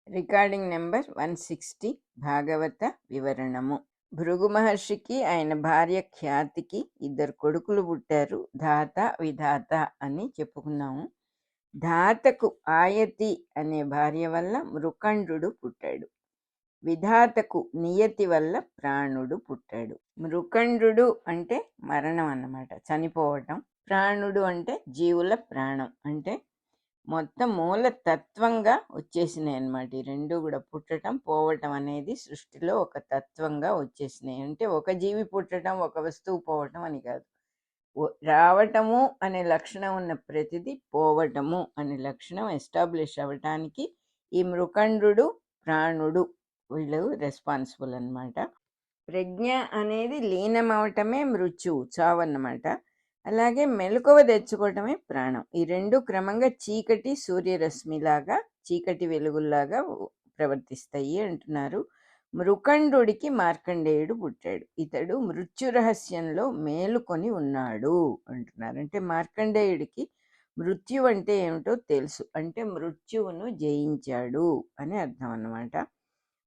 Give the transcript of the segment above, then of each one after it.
Recording number 160 భాగవత వివరణము. భృగు మహర్షికి ఆయన భార్య ఖ్యాతికి 2 కొడుకులు పుట్టారు. ధాత విధాత అని చెప్పుకున్నాము. ధాతకు ఆయతి అనే భార్య వల్ల మృకండు పుట్టాడు. విధాతకు నియతి వల్ల ప్రాణుడు పుట్టాడు. మృకండు అంటే మరణం అన్నమాట, చనిపోవటం. ప్రాణుడు అంటే జీవుల ప్రాణం, అంటే మొత్తం మూల తత్వంగా వచ్చేసినాయి అన్నమాట. ఈ రెండు కూడా పుట్టడం పోవటం అనేది సృష్టిలో ఒక తత్వంగా వచ్చేసినాయి. అంటే ఒక జీవి పుట్టడం, ఒక వస్తువు పోవటం అని కాదు. రావటము అనే లక్షణం ఉన్న ప్రతిదీ పోవటము అనే లక్షణం ఎస్టాబ్లిష్ అవ్వటానికి ఈ మృకండు ప్రాణుడు వీళ్ళు రెస్పాన్సిబుల్ అన్నమాట. ప్రజ్ఞ అనేది లీనం అవటమే మృత్యువు, చావు అన్నమాట. అలాగే మెలకువ తెచ్చుకోవటమే ప్రాణం. ఈ రెండు క్రమంగా చీకటి సూర్యరశ్మిలాగా, చీకటి వెలుగుల్లాగా ప్రవర్తిస్తాయి అంటున్నారు. మృకండుడికి మార్కండేయుడు పుట్టాడు. ఇతడు మృత్యు రహస్యంలో మేలుకొని ఉన్నాడు అంటున్నారు. అంటే మార్కండేయుడికి మృత్యు అంటే ఏమిటో తెలుసు, అంటే మృత్యువును జయించాడు అని అర్థం అన్నమాట.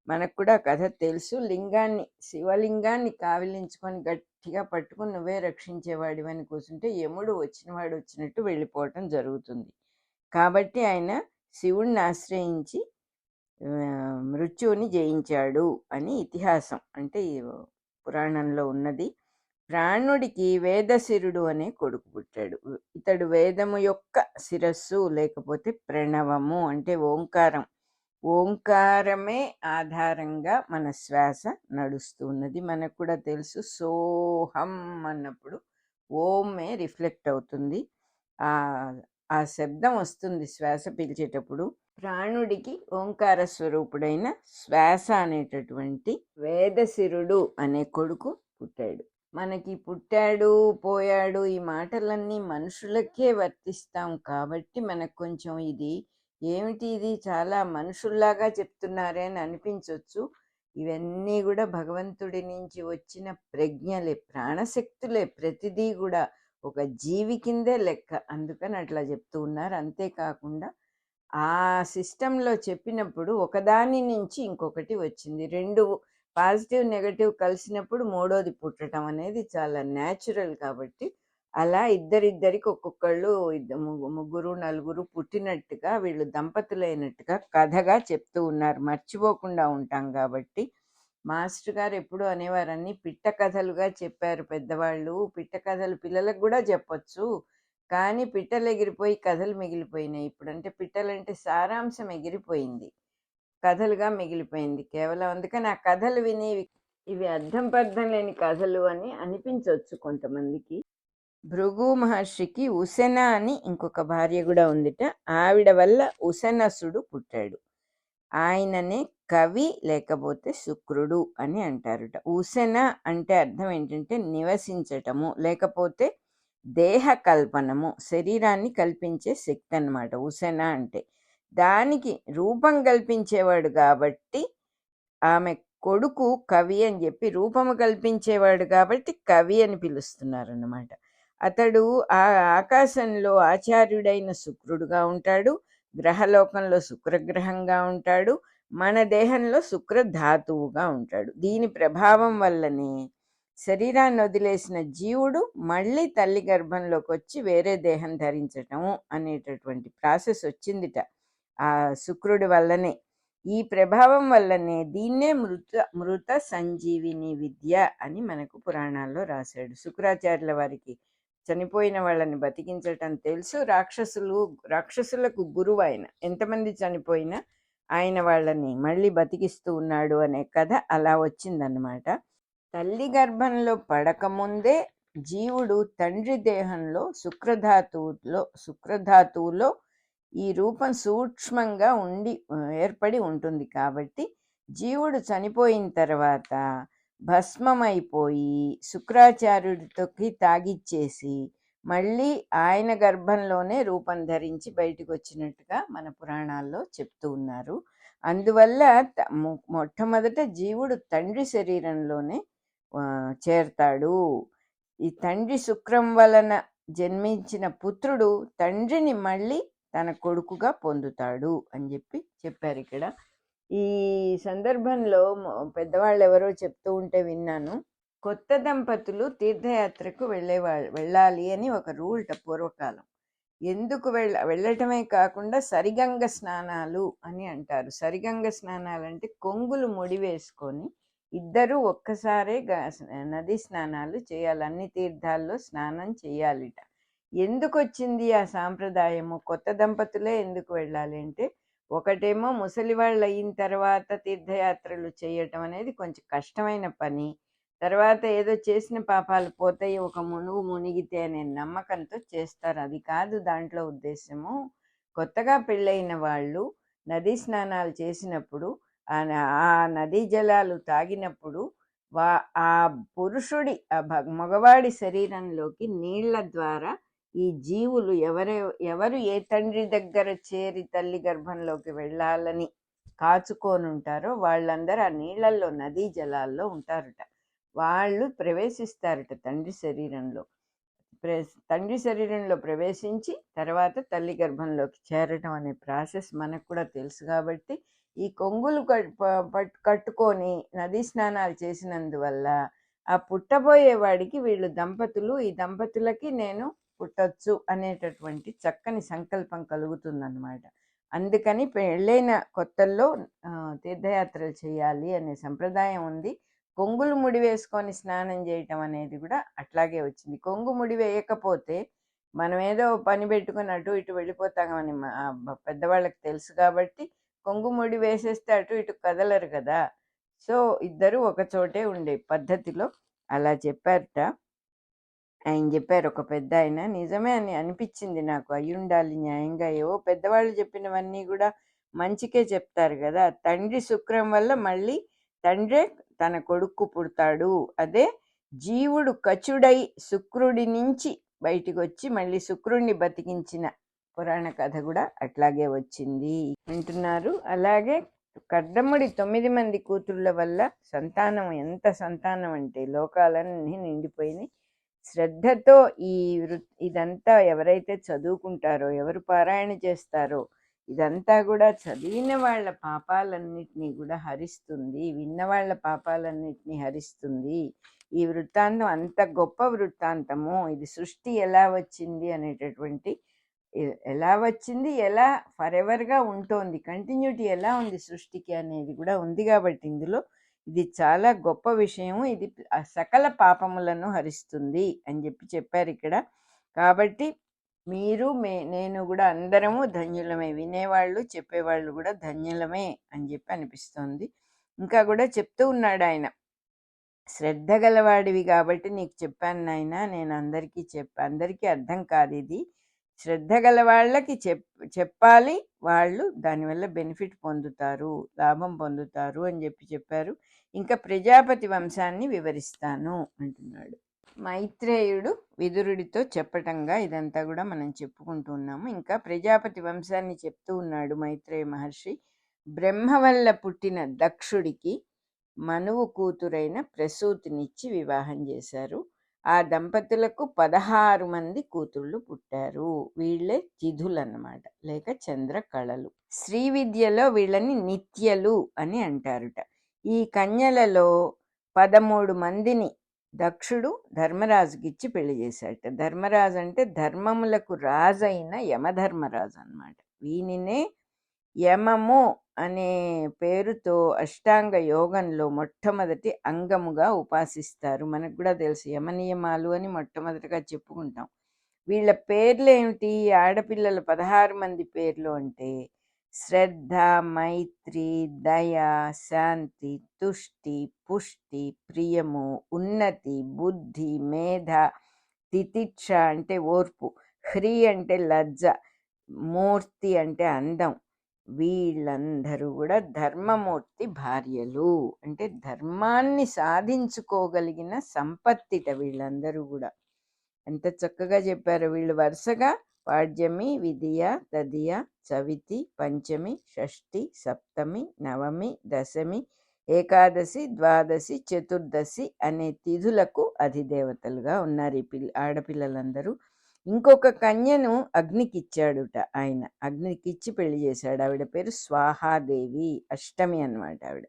మనకు కూడా కథ తెలుసు. లింగాన్ని, శివలింగాన్ని కావిలించుకొని గట్టిగా పట్టుకుని నువ్వే రక్షించేవాడివని కూర్చుంటే యముడు వచ్చినవాడు వచ్చినట్టు వెళ్ళిపోవటం జరుగుతుంది. కాబట్టి ఆయన శివుణ్ణి ఆశ్రయించి మృత్యువుని జయించాడు అని ఇతిహాసం, అంటే పురాణంలో ఉన్నది. ప్రాణుడికి వేదశిరుడు అనే కొడుకు పుట్టాడు. ఇతడు వేదము యొక్క శిరస్సు, లేకపోతే ప్రణవము అంటే ఓంకారం. ఓంకారమే ఆధారంగా మన శ్వాస నడుస్తూ ఉన్నది. మనకు కూడా తెలుసు, సోహం అన్నప్పుడు ఓమే రిఫ్లెక్ట్ అవుతుంది, ఆ శబ్దం వస్తుంది శ్వాస పీల్చేటప్పుడు. ప్రాణుడికి ఓంకార స్వరూపుడైన శ్వాస అనేటటువంటి వేదశిరుడు అనే కొడుకు పుట్టాడు. మనకి పుట్టాడు పోయాడు ఈ మాటలన్నీ మనుషులకే వర్తిస్తాం కాబట్టి మనకు కొంచెం ఇది ఏమిటి, ఇది చాలా మనుషుల్లాగా చెప్తున్నారే అని అనిపించవచ్చు. ఇవన్నీ కూడా భగవంతుడి నుంచి వచ్చిన ప్రజ్ఞలే, ప్రాణశక్తులే. ప్రతిదీ కూడా ఒక జీవి కిందే లెక్క, అందుకని అట్లా చెప్తూ ఉన్నారు. అంతేకాకుండా ఆ సిస్టంలో చెప్పినప్పుడు ఒకదాని నుంచి ఇంకొకటి వచ్చింది. రెండు పాజిటివ్ నెగటివ్ కలిసినప్పుడు మూడోది పుట్టడం అనేది చాలా న్యాచురల్. కాబట్టి అలా ఇద్దరికి ఒక్కొక్కళ్ళు ముగ్గురు నలుగురు పుట్టినట్టుగా, వీళ్ళు దంపతులైనట్టుగా కథగా చెప్తూ ఉన్నారు. మర్చిపోకుండా ఉంటాం కాబట్టి. మాస్టర్ గారు ఎప్పుడూ అనేవారు, అన్ని పిట్ట కథలుగా చెప్పారు పెద్దవాళ్ళు. పిట్ట కథలు పిల్లలకు కూడా చెప్పొచ్చు, కానీ పిట్టలు ఎగిరిపోయి కథలు మిగిలిపోయినాయి. ఇప్పుడంటే పిట్టలంటే సారాంశం ఎగిరిపోయింది, కథలుగా మిగిలిపోయింది కేవలం. అందుకని ఆ కథలు విని ఇవి అర్థం పర్థం లేని కథలు అని అనిపించవచ్చు కొంతమందికి. భృగు మహర్షికి ఉసెన అని ఇంకొక భార్య కూడా ఉందిట. ఆవిడ వల్ల ఉసనసుడు పుట్టాడు. ఆయననే కవి లేకపోతే శుక్రుడు అని అంటారుట. ఉసెన అంటే అర్థం ఏంటంటే నివసించటము, లేకపోతే దేహ కల్పనము, శరీరాన్ని కల్పించే శక్తి అన్నమాట ఉసెన అంటే. దానికి రూపం కల్పించేవాడు కాబట్టి ఆమె కొడుకు కవి అని చెప్పి, రూపము కల్పించేవాడు కాబట్టి కవి అని పిలుస్తున్నారు అన్నమాట. అతడు ఆ ఆకాశంలో ఆచార్యుడైన శుక్రుడుగా ఉంటాడు, గ్రహలోకంలో శుక్రగ్రహంగా ఉంటాడు, మన దేహంలో శుక్రధాతువుగా ఉంటాడు. దీని ప్రభావం వల్లనే శరీరాన్ని వదిలేసిన జీవుడు మళ్ళీ తల్లి గర్భంలోకి వచ్చి వేరే దేహం ధరించటము అనేటటువంటి ప్రాసెస్ వచ్చిందిట ఆ శుక్రుడి వల్లనే. ఈ ప్రభావం వల్లనే దీన్నే మృత సంజీవిని విద్య అని మనకు పురాణాల్లో రాశాడు. శుక్రాచార్యుల వారికి చనిపోయిన వాళ్ళని బతికించటం తెలుసు. రాక్షసులకు గురువు ఆయన. ఎంతమంది చనిపోయినా ఆయన వాళ్ళని మళ్ళీ బతికిస్తూ ఉన్నాడు అనే కథ అలా వచ్చిందన్నమాట. తల్లి గర్భంలో పడకముందే జీవుడు తండ్రి దేహంలో శుక్రధాతువులో ఈ రూపం సూక్ష్మంగా ఏర్పడి ఉంటుంది. కాబట్టి జీవుడు చనిపోయిన తర్వాత భస్మమైపోయి శుక్రాచార్యుడితోకి తాగిచ్చేసి మళ్ళీ ఆయన గర్భంలోనే రూపం ధరించి బయటకు వచ్చినట్టుగా మన పురాణాల్లో చెప్తూ ఉన్నారు. అందువల్ల మొట్టమొదట జీవుడు తండ్రి శరీరంలోనే చేరతాడు. ఈ తండ్రి శుక్రం వలన జన్మించిన పుత్రుడు తండ్రిని మళ్ళీ తన కొడుకుగా పొందుతాడు అని చెప్పారు ఇక్కడ. ఈ సందర్భంలో పెద్దవాళ్ళు ఎవరో చెప్తూ ఉంటే విన్నాను. కొత్త దంపతులు తీర్థయాత్రకు వెళ్ళాలి అని ఒక రూల్‌ట పూర్వకాలం. ఎందుకు వెళ్ళటమే కాకుండా సరిగంగ స్నానాలు అని అంటారు. సరిగంగ స్నానాలంటే కొంగులు ముడి వేసుకొని ఇద్దరూ ఒక్కసారే నదీ స్నానాలు చేయాలి. అన్ని తీర్థాల్లో స్నానం చేయాలిట. ఎందుకొచ్చింది ఆ సాంప్రదాయము? కొత్త దంపతులే ఎందుకు వెళ్ళాలి అంటే, ఒకటేమో ముసలివాళ్ళు అయిన తర్వాత తీర్థయాత్రలు చేయటం అనేది కొంచెం కష్టమైన పని. తర్వాత ఏదో చేసిన పాపాలు పోతాయి, ఒక మునుగు మునిగితే అనే నమ్మకంతో చేస్తారు. అది కాదు దాంట్లో ఉద్దేశము. కొత్తగా పెళ్ళైన వాళ్ళు నదీ స్నానాలు చేసినప్పుడు ఆ నదీ జలాలు తాగినప్పుడు వా ఆ పురుషుడి మగవాడి శరీరంలోకి నీళ్ల ద్వారా ఈ జీవులు ఎవరు ఏ తండ్రి దగ్గర చేరి తల్లి గర్భంలోకి వెళ్ళాలని కాచుకోనుంటారో వాళ్ళందరూ ఆ నీళ్లలో నదీ జలాల్లో ఉంటారట. వాళ్ళు ప్రవేశిస్తారట తండ్రి శరీరంలో. తండ్రి శరీరంలో ప్రవేశించి తర్వాత తల్లి గర్భంలోకి చేరటం అనే ప్రాసెస్ మనకు కూడా తెలుసు. కాబట్టి ఈ కొంగులు కట్టుకొని నదీ స్నానాలు చేసినందువల్ల ఆ పుట్టబోయే వాడికి వీళ్ళు దంపతులు, ఈ దంపతులకి నేను పుట్టొచ్చు అనేటటువంటి చక్కని సంకల్పం కలుగుతుందన్నమాట. అందుకని పెళ్ళైన కొత్తల్లో తీర్థయాత్రలు చేయాలి అనే సంప్రదాయం ఉంది. కొంగులు ముడి వేసుకొని స్నానం చేయటం అనేది కూడా అట్లాగే వచ్చింది. కొంగు ముడి వేయకపోతే మనం ఏదో పని పెట్టుకొని అటు ఇటు వెళ్ళిపోతామని పెద్దవాళ్ళకి తెలుసు. కాబట్టి కొంగు ముడి వేసేస్తే అటు ఇటు కదలరు కదా. సో ఇద్దరు ఒక చోటే ఉండే పద్ధతిలో అలా చెప్పారట. ఆయన చెప్పారు, ఒక పెద్ద ఆయన. నిజమే అని అనిపించింది నాకు. అయి ఉండాలి న్యాయంగా. ఏవో పెద్దవాళ్ళు చెప్పినవన్నీ కూడా మంచికే చెప్తారు కదా. తండ్రి శుక్రం వల్ల మళ్ళీ తండ్రే తన కొడుకు పుడతాడు. అదే జీవుడు కచుడై శుక్రుడి నుంచి బయటికి వచ్చి మళ్ళీ శుక్రుడిని బతికించిన పురాణ కథ కూడా అట్లాగే వచ్చింది. వింటున్నారు. అలాగే కర్దముడి 9 మంది కూతుళ్ళ వల్ల సంతానం, ఎంత సంతానం అంటే లోకాలన్నీ నిండిపోయినాయి. శ్రద్ధతో ఇదంతా ఎవరైతే చదువుకుంటారో, ఎవరు పారాయణ చేస్తారో, ఇదంతా కూడా చదివిన వాళ్ళ పాపాలన్నిటినీ కూడా హరిస్తుంది, విన్న వాళ్ళ పాపాలన్నిటినీ హరిస్తుంది. ఈ వృత్తాంతం అంత గొప్ప వృత్తాంతము. ఇది సృష్టి ఎలా వచ్చింది అనేటటువంటి, ఎలా వచ్చింది, ఎలా ఫరెవర్గా ఉంటోంది, కంటిన్యూటీ ఎలా ఉంది సృష్టికి అనేది కూడా ఉంది. కాబట్టి ఇందులో ఇది చాలా గొప్ప విషయం. ఇది సకల పాపములను హరిస్తుంది అని చెప్పారు ఇక్కడ. కాబట్టి మీరు నేను కూడా అందరము ధన్యులమే. వినేవాళ్ళు చెప్పేవాళ్ళు కూడా ధన్యులమే అని చెప్పి అనిపిస్తోంది. ఇంకా కూడా చెప్తూ ఉన్నాడు ఆయన, శ్రద్ధ గలవాడివి కాబట్టి నీకు చెప్పాను నాయన, నేను అందరికీ అర్థం కాదు ఇది. శ్రద్ధ గల వాళ్ళకి చెప్పాలి, వాళ్ళు దానివల్ల బెనిఫిట్ పొందుతారు, లాభం పొందుతారు అని చెప్పారు. ఇంకా ప్రజాపతి వంశాన్ని వివరిస్తాను అంటున్నాడు. మైత్రేయుడు విదురుడితో చెప్పటంగా ఇదంతా కూడా మనం చెప్పుకుంటూ ఉన్నాము. ఇంకా ప్రజాపతి వంశాన్ని చెప్తూ ఉన్నాడు మైత్రేయ మహర్షి. బ్రహ్మ వల్ల పుట్టిన దక్షుడికి మనువు కూతురైన ప్రసూతినిచ్చి వివాహం చేశారు. ఆ దంపతులకు 16 మంది కూతుళ్ళు పుట్టారు. వీళ్ళే తిథులు అన్నమాట, లేక చంద్ర కళలు. శ్రీ విద్యలో వీళ్ళని నిత్యలు అని అంటారుట. ఈ కన్యలలో 13 మందిని దక్షుడు ధర్మరాజుకిచ్చి పెళ్లి చేశాట. ధర్మరాజు అంటే ధర్మములకు రాజైన యమధర్మరాజు అన్నమాట. వీనినే యమము అనే పేరుతో అష్టాంగ యోగంలో మొట్టమొదటి అంగముగా ఉపాసిస్తారు. మనకు కూడా తెలుసు, యమనియమాలు అని మొట్టమొదటిగా చెప్పుకుంటాం. వీళ్ళ పేర్లు ఏమిటి? ఆడపిల్లల 16 మంది పేర్లు అంటే శ్రద్ధ, మైత్రి, దయ, శాంతి, తుష్టి, పుష్టి, ప్రియము, ఉన్నతి, బుద్ధి, మేధ, తితిక్ష అంటే ఓర్పు, హ్రీ అంటే లజ్జ, మూర్తి అంటే అందం. వీళ్ళందరూ కూడా ధర్మమూర్తి భార్యలు. అంటే ధర్మాన్ని సాధించుకోగలిగిన సంపత్తిట వీళ్ళందరూ కూడా. ఎంత చక్కగా చెప్పారు. వీళ్ళు వరుసగా పాడ్యమి, విధియ, తదియ, చవితి, పంచమి, షష్ఠి, సప్తమి, నవమి, దశమి, ఏకాదశి, ద్వాదశి, చతుర్దశి అనే తిథులకు అధిదేవతలుగా ఉన్నారు ఈ ఆడపిల్లలందరూ. ఇంకొక కన్యను అగ్నికిచ్చాడుట ఆయన. అగ్నికిచ్చి పెళ్లి చేశాడు. ఆవిడ పేరు స్వాహాదేవి, అష్టమి అన్నమాట ఆవిడ.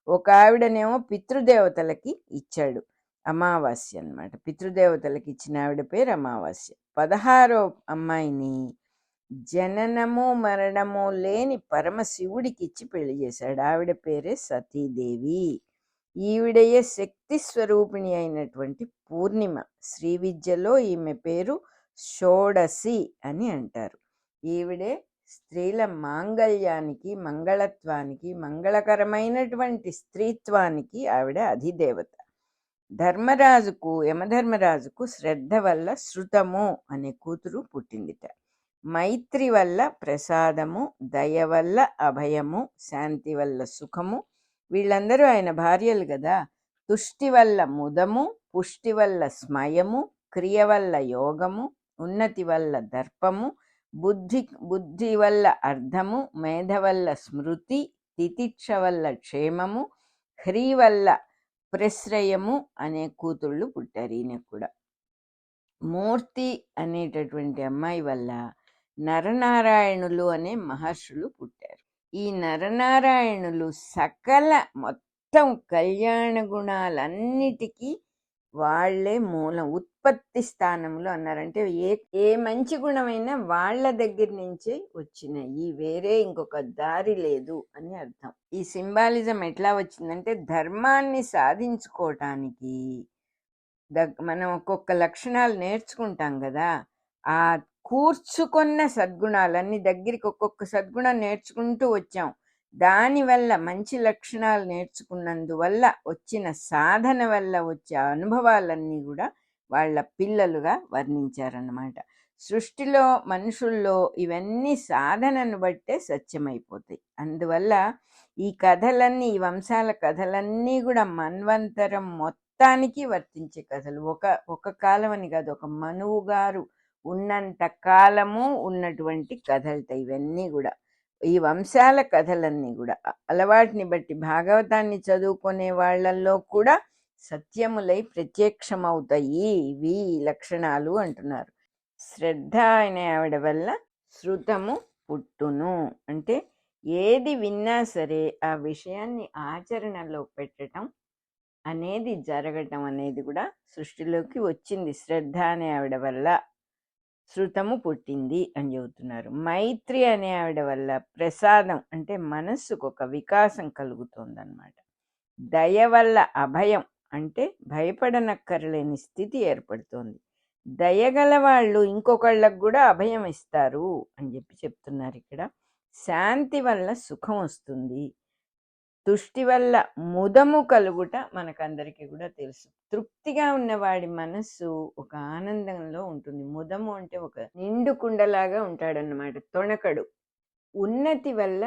ఒక ఆవిడనేమో పితృదేవతలకి ఇచ్చాడు, అమావాస్య అన్నమాట. పితృదేవతలకి ఇచ్చిన ఆవిడ పేరు అమావాస్య. 16వ అమ్మాయిని జననము మరణము లేని పరమశివుడికి ఇచ్చి పెళ్లి చేశాడు. ఆవిడ పేరే సతీదేవి. ఈవిడయే శక్తి స్వరూపిణి అయినటువంటి పూర్ణిమ. శ్రీ విద్యలో ఈమె పేరు షోడసి అని అంటారు. ఈవిడే స్త్రీల మాంగళ్యానికి, మంగళత్వానికి, మంగళకరమైనటువంటి స్త్రీత్వానికి ఆవిడ అధిదేవత. ధర్మరాజుకు, యమధర్మరాజుకు శ్రద్ధ వల్ల శృతము అనే కూతురు పుట్టిందిట. మైత్రి వల్ల ప్రసాదము, దయ వల్ల అభయము, శాంతి వల్ల సుఖము, వీళ్ళందరూ ఆయన భార్యలు కదా. తుష్టి వల్ల ముదము, పుష్టి వల్ల స్మయము, క్రియ వల్ల యోగము, ఉన్నతి వల్ల దర్పము, బుద్ధి వల్ల అర్థము, మేధ వల్ల స్మృతి, తితిక్ష వల్ల క్షేమము, హ్రీ వల్ల ప్రశ్రయము అనే కూతుళ్ళు పుట్టారు ఈయనకు కూడా. మూర్తి అనేటటువంటి అమ్మాయి వల్ల నరనారాయణులు అనే మహర్షులు పుట్టారు. ఈ నరనారాయణులు సకల మొత్తం కళ్యాణ గుణాలన్నిటికీ వాళ్లే మూలం, ఉత్పత్తి స్థానంలో అన్నారంటే ఏ మంచి గుణమైనా వాళ్ళ దగ్గర నుంచే వచ్చినాయి, వేరే ఇంకొక దారి లేదు అని అర్థం. ఈ సింబాలిజం ఎట్లా వచ్చిందంటే, ధర్మాన్ని సాధించుకోవటానికి మనం ఒక్కొక్క లక్షణాలు నేర్చుకుంటాం కదా. ఆ కూర్చుకున్న సద్గుణాలన్నీ దగ్గరికి ఒక్కొక్క సద్గుణం నేర్చుకుంటూ వచ్చాం. దానివల్ల మంచి లక్షణాలు నేర్చుకున్నందువల్ల వచ్చిన సాధన వల్ల వచ్చే అనుభవాలన్నీ కూడా వాళ్ళ పిల్లలుగా వర్ణించారన్నమాట. సృష్టిలో మనుషుల్లో ఇవన్నీ సాధనను బట్టే సత్యమైపోతాయి. అందువల్ల ఈ కథలన్నీ, ఈ వంశాల కథలన్నీ కూడా మన్వంతరం మొత్తానికి వర్తించే కథలు. ఒక కాలం అని కాదు, ఒక మనువు గారు ఉన్నంత కాలము ఉన్నటువంటి కథలట ఇవన్నీ కూడా. ఈ వంశాల కథలన్నీ కూడా అలవాటుని బట్టి భాగవతాన్ని చదువుకునే వాళ్ళల్లో కూడా సత్యములై ప్రత్యక్షమవుతాయి ఇవి లక్షణాలు అంటున్నారు. శ్రద్ధ అనే ఆవిడ వల్ల శృతము పుట్టును అంటే ఏది విన్నా సరే ఆ విషయాన్ని ఆచరణలో పెట్టడం అనేది జరగటం అనేది కూడా సృష్టిలోకి వచ్చింది. శ్రద్ధ అనే ఆవిడ వల్ల శృతము పుట్టింది అని చెబుతున్నారు. మైత్రి అనే ఆవిడ వల్ల ప్రసాదం అంటే మనస్సుకు ఒక వికాసం కలుగుతుంది అన్నమాట. దయ వల్ల అభయం అంటే భయపడనక్కరలేని స్థితి ఏర్పడుతోంది. దయగల వాళ్ళు ఇంకొకళ్ళకు కూడా అభయం ఇస్తారు అని చెప్తున్నారు ఇక్కడ. శాంతి వల్ల సుఖం వస్తుంది. తుష్టి వల్ల ముదము కలుగుట మనకందరికీ కూడా తెలుసు. తృప్తిగా ఉన్నవాడి మనస్సు ఒక ఆనందంలో ఉంటుంది. ముదము అంటే ఒక నిండు కుండలాగా ఉంటాడన్నమాట, తొణకడు. ఉన్నతి వల్ల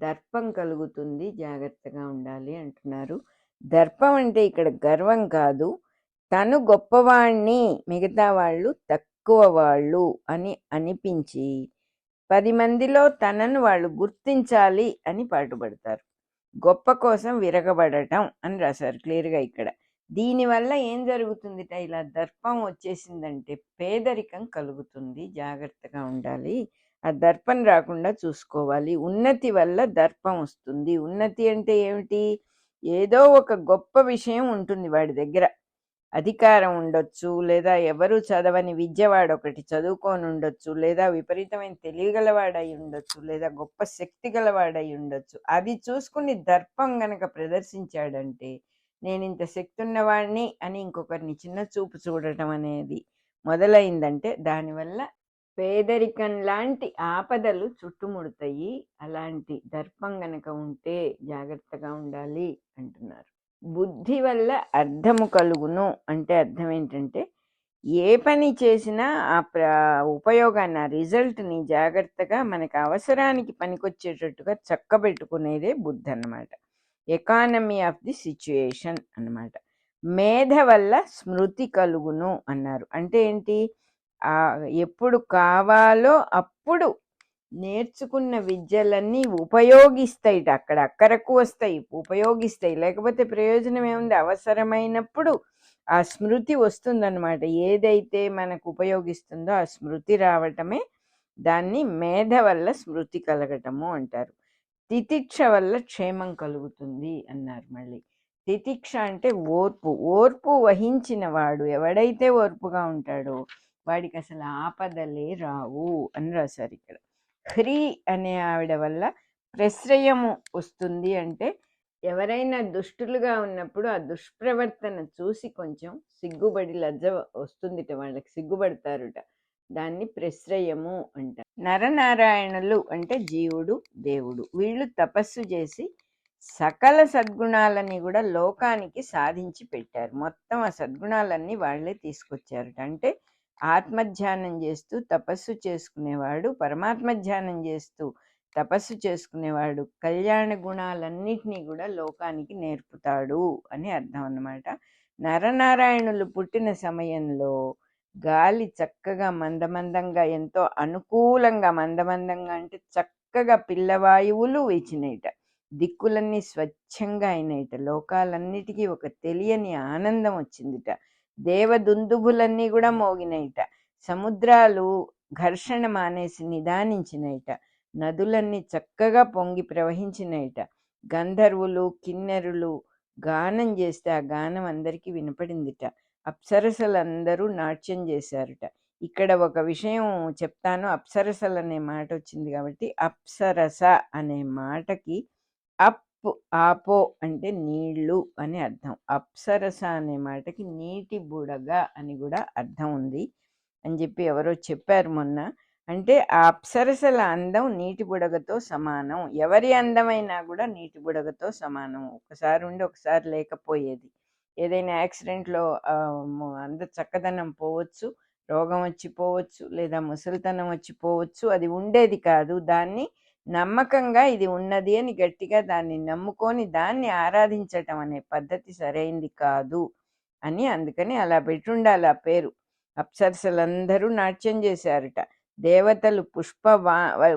దర్పం కలుగుతుంది, జాగ్రత్తగా ఉండాలి అంటున్నారు. దర్పం అంటే ఇక్కడ గర్వం కాదు, తను గొప్పవాణ్ణి మిగతా వాళ్ళు తక్కువ వాళ్ళు అని అనిపించి 10 మందిలో తనను వాళ్ళు గుర్తించాలి అని పాటుపడతారు. గొప్ప కోసం విరగబడటం అని రాశారు క్లియర్గా ఇక్కడ. దీనివల్ల ఏం జరుగుతుందిట, ఇలా దర్పం వచ్చేసిందంటే పేదరికం కలుగుతుంది, జాగ్రత్తగా ఉండాలి, ఆ దర్పం రాకుండా చూసుకోవాలి. ఉన్నతి వల్ల దర్పం వస్తుంది. ఉన్నతి అంటే ఏమిటి, ఏదో ఒక గొప్ప విషయం ఉంటుంది వాడి దగ్గర, అధికారం ఉండొచ్చు, లేదా ఎవరు చదవని విద్యవాడు ఒకటి చదువుకొని ఉండొచ్చు, లేదా విపరీతమైన తెలివిగలవాడై ఉండొచ్చు, లేదా గొప్ప శక్తి గలవాడై ఉండొచ్చు. అది చూసుకుని దర్పం గనక ప్రదర్శించాడంటే నేను ఇంత శక్తి ఉన్నవాడిని అని ఇంకొకరిని చిన్న చూపు చూడటం అనేది మొదలైందంటే దానివల్ల పేదరికం లాంటి ఆపదలు చుట్టుముడతాయి. అలాంటి దర్పం గనక ఉంటే జాగ్రత్తగా ఉండాలి అంటున్నారు. బుద్ధి వల్ల అర్థము కలుగును అంటే అర్థం ఏంటంటే ఏ పని చేసినా ఆ ఉపయోగాన్ని, ఆ రిజల్ట్ని జాగ్రత్తగా మనకి అవసరానికి పనికొచ్చేటట్టుగా చక్కబెట్టుకునేదే బుద్ధి అన్నమాట. ఎకానమీ ఆఫ్ ది సిచ్యుయేషన్ అన్నమాట. మేధ వల్ల స్మృతి కలుగును అన్నారు. అంటే ఏంటి, ఎప్పుడు కావాలో అప్పుడు నేర్చుకున్న విద్యలన్నీ ఉపయోగిస్తాయి, అక్కడక్కరకు వస్తాయి, ఉపయోగిస్తాయి. లేకపోతే ప్రయోజనం ఏముంది, అవసరమైనప్పుడు ఆ స్మృతి వస్తుందన్నమాట. ఏదైతే మనకు ఉపయోగిస్తుందో ఆ స్మృతి రావటమే దాన్ని మేధ వల్ల స్మృతి కలగటము అంటారు. తితిక్ష వల్ల క్షేమం కలుగుతుంది అన్నారు మళ్ళీ. తితిక్ష అంటే ఓర్పు. ఓర్పు వహించిన వాడు ఎవడైతే ఓర్పుగా ఉంటాడో వాడికి అసలు ఆపదలే రావు అని రాశారు ఇక్కడ. హ్రీ అనే ఆవిడ వల్ల ప్రశ్రయము వస్తుంది అంటే ఎవరైనా దుష్టులుగా ఉన్నప్పుడు ఆ దుష్ప్రవర్తన చూసి కొంచెం సిగ్గుబడి లజ్జ వస్తుందిట, వాళ్ళకి సిగ్గుపడతారుట. దాన్ని ప్రశ్రయము అంట. నరనారాయణులు అంటే జీవుడు దేవుడు. వీళ్ళు తపస్సు చేసి సకల సద్గుణాలని కూడా లోకానికి సాధించి పెట్టారు. మొత్తం ఆ సద్గుణాలన్నీ వాళ్ళే తీసుకొచ్చారట. అంటే ఆత్మధ్యానం చేస్తూ తపస్సు చేసుకునేవాడు, పరమాత్మ ధ్యానం చేస్తూ తపస్సు చేసుకునేవాడు కళ్యాణ గుణాలన్నిటినీ కూడా లోకానికి నేర్పుతాడు అని అర్థం అన్నమాట. నరనారాయణులు పుట్టిన సమయంలో గాలి చక్కగా మందమందంగా, ఎంతో అనుకూలంగా, మందమందంగా అంటే చక్కగా పిల్లవాయువులు వీచినాయిట. దిక్కులన్నీ స్వచ్ఛంగా అయినాయిట. లోకాలన్నిటికీ ఒక తెలియని ఆనందం వచ్చిందిట. దేవదుందుభులన్నీ కూడా మోగినాయిట. సముద్రాలు ఘర్షణ మానేసి నిదానించినాయిట. నదులన్నీ చక్కగా పొంగి ప్రవహించినాయిట. గంధర్వులు కిన్నెరులు గానం చేస్తే ఆ గానం అందరికీ వినపడిందిట. అప్సరసలందరూ నాట్యం చేశారట. ఇక్కడ ఒక విషయం చెప్తాను. అప్సరసలు అనే మాట వచ్చింది కాబట్టి అప్సరస అనే మాటకి అప్ ఆపో అంటే నీళ్ళు అని అర్థం. అప్సరస అనే మాటకి నీటి బుడగ అని కూడా అర్థం ఉంది అని చెప్పి ఎవరో చెప్పారు మొన్న. అంటే ఆ అప్సరసల అందం నీటి బుడగతో సమానం. ఎవరి అందమైనా కూడా నీటి బుడగతో సమానం. ఒకసారి ఉండి ఒకసారి లేకపోయేది. ఏదైనా యాక్సిడెంట్లో అంద చక్కదనం పోవచ్చు, రోగం వచ్చి పోవచ్చు, లేదా ముసలితనం వచ్చి పోవచ్చు. అది ఉండేది కాదు. దాన్ని నమ్మకంగా ఇది ఉన్నది అని గట్టిగా దాన్ని నమ్ముకొని దాన్ని ఆరాధించటం అనే పద్ధతి సరైంది కాదు అని అందుకని అలా పెట్టుండాలి ఆ పేరు. అప్సరసలందరూ నాట్యం చేశారట. దేవతలు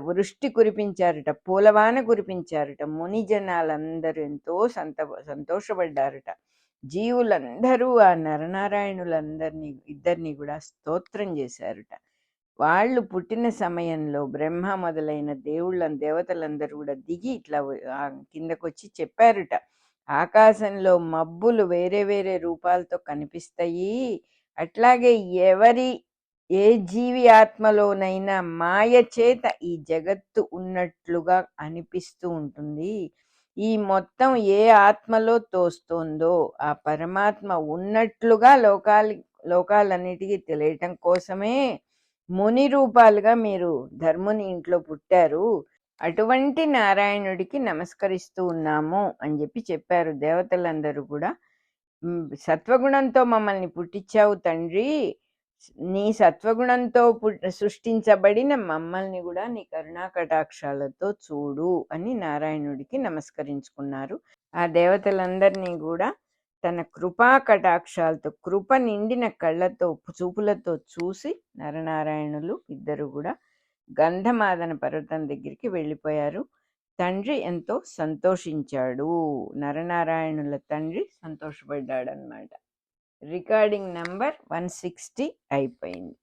వృష్టి కురిపించారట, పూలవాన కురిపించారట. ముని జనాలందరూ ఎంతో సంతోషపడ్డారట. జీవులందరూ ఆ ఇద్దరిని కూడా స్తోత్రం చేశారట. వాళ్ళు పుట్టిన సమయంలో బ్రహ్మ మొదలైన దేవతలందరూ కూడా దిగి ఇట్లా కిందకొచ్చి చెప్పారట, ఆకాశంలో మబ్బులు వేరే వేరే రూపాలతో కనిపిస్తాయి, అట్లాగే ఏ జీవి ఆత్మలోనైనా మాయ చేత ఈ జగత్తు ఉన్నట్లుగా అనిపిస్తూ ఉంటుంది. ఈ మొత్తం ఏ ఆత్మలో తోస్తోందో ఆ పరమాత్మ ఉన్నట్లుగా లోకాలన్నిటికీ తెలియటం కోసమే ముని రూపాలుగా మీరు ధర్ముని ఇంట్లో పుట్టారు. అటువంటి నారాయణుడికి నమస్కరిస్తూ ఉన్నాము అని చెప్పి చెప్పారు దేవతలందరూ కూడా. సత్వగుణంతో మమ్మల్ని పుట్టించావు తండ్రి, నీ సత్వగుణంతో సృష్టించబడిన మమ్మల్ని కూడా నీ కరుణా కటాక్షాలతో చూడు అని నారాయణుడికి నమస్కరించుకున్నారు. ఆ దేవతలందరినీ కూడా తన కృపా కటాక్షాలతో, కృప నిండిన కళ్ళతో చూపులతో చూసి నరనారాయణులు ఇద్దరు కూడా గంధమాదన పర్వతం దగ్గరికి వెళ్ళిపోయారు. తండ్రి ఎంతో సంతోషించాడు. నరనారాయణుల తండ్రి సంతోషపడ్డాడు అన్నమాట. రికార్డింగ్ నంబర్ 160 అయిపోయింది.